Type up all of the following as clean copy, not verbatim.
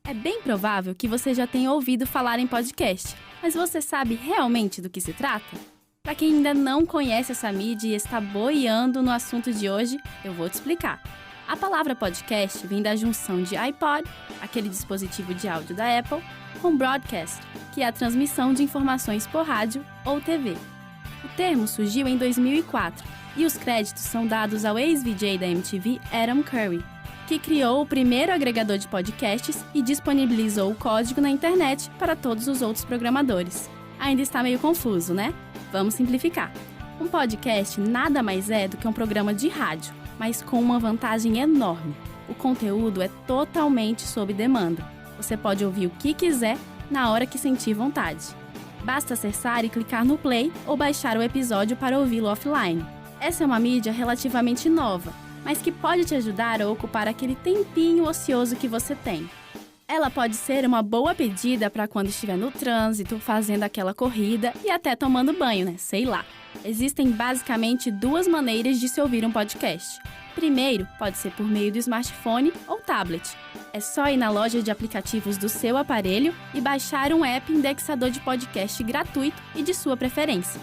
É bem provável que você já tenha ouvido falar em podcast, mas você sabe realmente do que se trata? Para quem ainda não conhece essa mídia e está boiando no assunto de hoje, eu vou te explicar. A palavra podcast vem da junção de iPod, aquele dispositivo de áudio da Apple, com broadcast, que é a transmissão de informações por rádio ou TV. O termo surgiu em 2004 e os créditos são dados ao ex-VJ da MTV, Adam Curry, que criou o primeiro agregador de podcasts e disponibilizou o código na internet para todos os outros programadores. Ainda está meio confuso, né? Vamos simplificar. Um podcast nada mais é do que um programa de rádio, mas com uma vantagem enorme. O conteúdo é totalmente sob demanda. Você pode ouvir o que quiser, na hora que sentir vontade. Basta acessar e clicar no play ou baixar o episódio para ouvi-lo offline. Essa é uma mídia relativamente nova, mas que pode te ajudar a ocupar aquele tempinho ocioso que você tem. Ela pode ser uma boa pedida para quando estiver no trânsito, fazendo aquela corrida e até tomando banho, né? Sei lá. Existem basicamente duas maneiras de se ouvir um podcast. Primeiro, pode ser por meio do smartphone ou tablet. É só ir na loja de aplicativos do seu aparelho e baixar um app indexador de podcast gratuito e de sua preferência.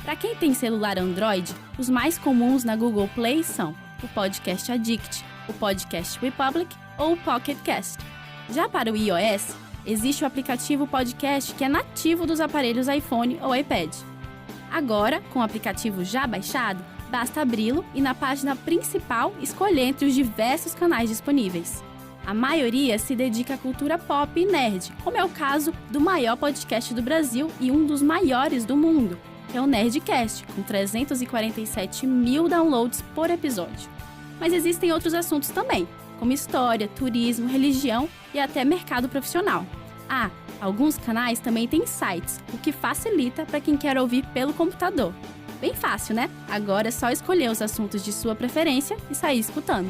Para quem tem celular Android, os mais comuns na Google Play são o Podcast Addict, o Podcast Republic ou o Pocket Cast. Já para o iOS, existe o aplicativo Podcast que é nativo dos aparelhos iPhone ou iPad. Agora, com o aplicativo já baixado, basta abri-lo e na página principal escolher entre os diversos canais disponíveis. A maioria se dedica à cultura pop e nerd, como é o caso do maior podcast do Brasil e um dos maiores do mundo, que é o Nerdcast, com 347 mil downloads por episódio. Mas existem outros assuntos também, como história, turismo, religião e até mercado profissional. Alguns canais também têm sites, o que facilita para quem quer ouvir pelo computador. Bem fácil, né? Agora é só escolher os assuntos de sua preferência e sair escutando.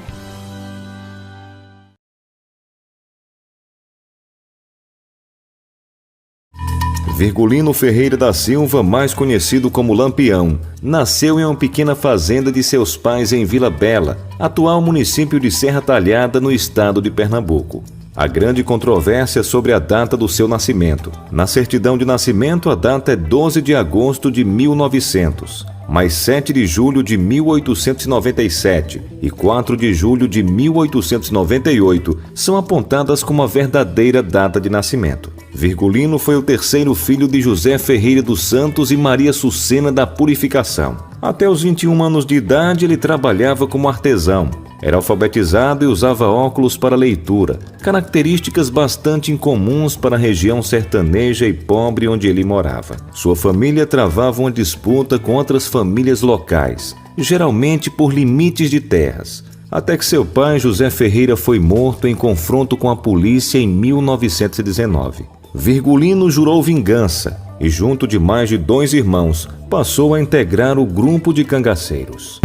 Virgulino Ferreira da Silva, mais conhecido como Lampião, nasceu em uma pequena fazenda de seus pais em Vila Bela, atual município de Serra Talhada, no estado de Pernambuco. Há grande controvérsia sobre a data do seu nascimento. Na certidão de nascimento, a data é 12 de agosto de 1900, mas 7 de julho de 1897 e 4 de julho de 1898 são apontadas como a verdadeira data de nascimento. Virgulino foi o terceiro filho de José Ferreira dos Santos e Maria Sucena da Purificação. Até os 21 anos de idade, ele trabalhava como artesão. Era alfabetizado e usava óculos para leitura, características bastante incomuns para a região sertaneja e pobre onde ele morava. Sua família travava uma disputa com outras famílias locais, geralmente por limites de terras, até que seu pai, José Ferreira, foi morto em confronto com a polícia em 1919. Virgulino jurou vingança e, junto de mais de 2 irmãos, passou a integrar o grupo de cangaceiros.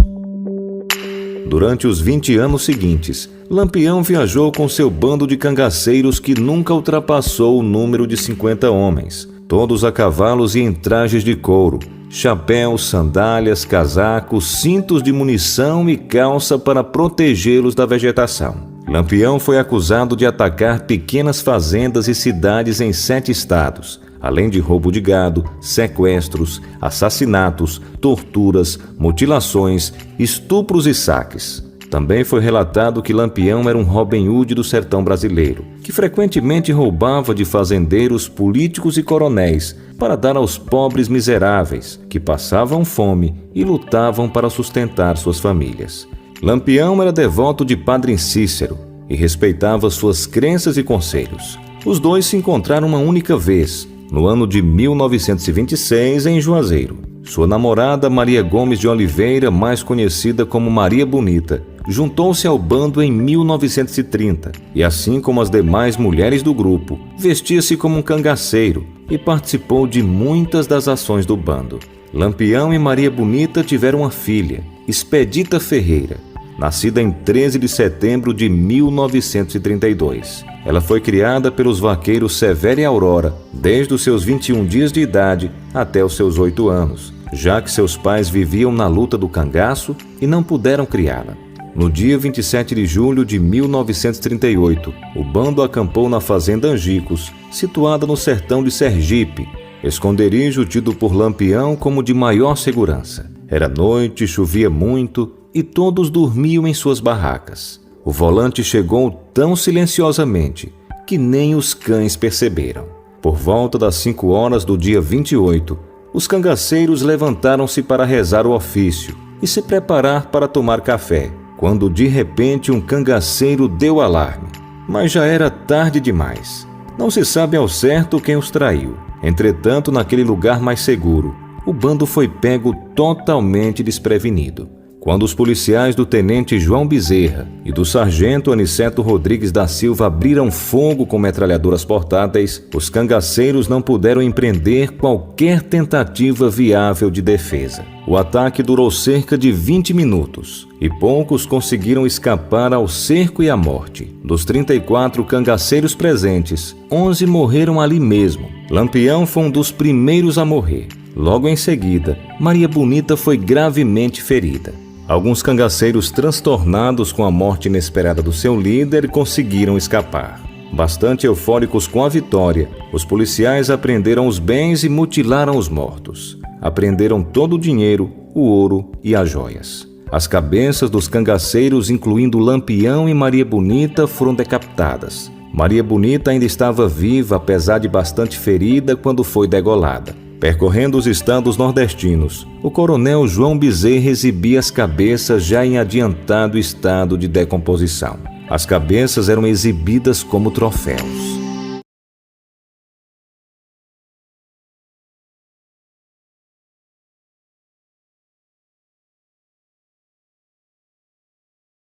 Durante os 20 anos seguintes, Lampião viajou com seu bando de cangaceiros que nunca ultrapassou o número de 50 homens, todos a cavalos e em trajes de couro, chapéus, sandálias, casacos, cintos de munição e calça para protegê-los da vegetação. Lampião foi acusado de atacar pequenas fazendas e cidades em 7 estados, além de roubo de gado, sequestros, assassinatos, torturas, mutilações, estupros e saques. Também foi relatado que Lampião era um Robin Hood do sertão brasileiro, que frequentemente roubava de fazendeiros, políticos e coronéis para dar aos pobres miseráveis, que passavam fome e lutavam para sustentar suas famílias. Lampião era devoto de Padre Cícero e respeitava suas crenças e conselhos. Os dois se encontraram uma única vez, no ano de 1926, em Juazeiro. Sua namorada, Maria Gomes de Oliveira, mais conhecida como Maria Bonita, juntou-se ao bando em 1930 e, assim como as demais mulheres do grupo, vestia-se como um cangaceiro e participou de muitas das ações do bando. Lampião e Maria Bonita tiveram uma filha, Expedita Ferreira, nascida em 13 de setembro de 1932. Ela foi criada pelos vaqueiros Severo e Aurora desde os seus 21 dias de idade até os seus 8 anos, já que seus pais viviam na luta do cangaço e não puderam criá-la. No dia 27 de julho de 1938, o bando acampou na fazenda Angicos, situada no sertão de Sergipe, esconderijo tido por Lampião como de maior segurança. Era noite, chovia muito e todos dormiam em suas barracas. O volante chegou tão silenciosamente que nem os cães perceberam. Por volta das 5 horas do dia 28, os cangaceiros levantaram-se para rezar o ofício e se preparar para tomar café, quando de repente um cangaceiro deu alarme. Mas já era tarde demais. Não se sabe ao certo quem os traiu. Entretanto, naquele lugar mais seguro, o bando foi pego totalmente desprevenido. Quando os policiais do tenente João Bezerra e do sargento Aniceto Rodrigues da Silva abriram fogo com metralhadoras portáteis, os cangaceiros não puderam empreender qualquer tentativa viável de defesa. O ataque durou cerca de 20 minutos e poucos conseguiram escapar ao cerco e à morte. Dos 34 cangaceiros presentes, 11 morreram ali mesmo. Lampião foi um dos primeiros a morrer. Logo em seguida, Maria Bonita foi gravemente ferida. Alguns cangaceiros transtornados com a morte inesperada do seu líder conseguiram escapar. Bastante eufóricos com a vitória, os policiais apreenderam os bens e mutilaram os mortos. Apreenderam todo o dinheiro, o ouro e as joias. As cabeças dos cangaceiros, incluindo Lampião e Maria Bonita, foram decapitadas. Maria Bonita ainda estava viva, apesar de bastante ferida, quando foi degolada. Percorrendo os estados nordestinos, o coronel João Bezerra exibia as cabeças já em adiantado estado de decomposição. As cabeças eram exibidas como troféus.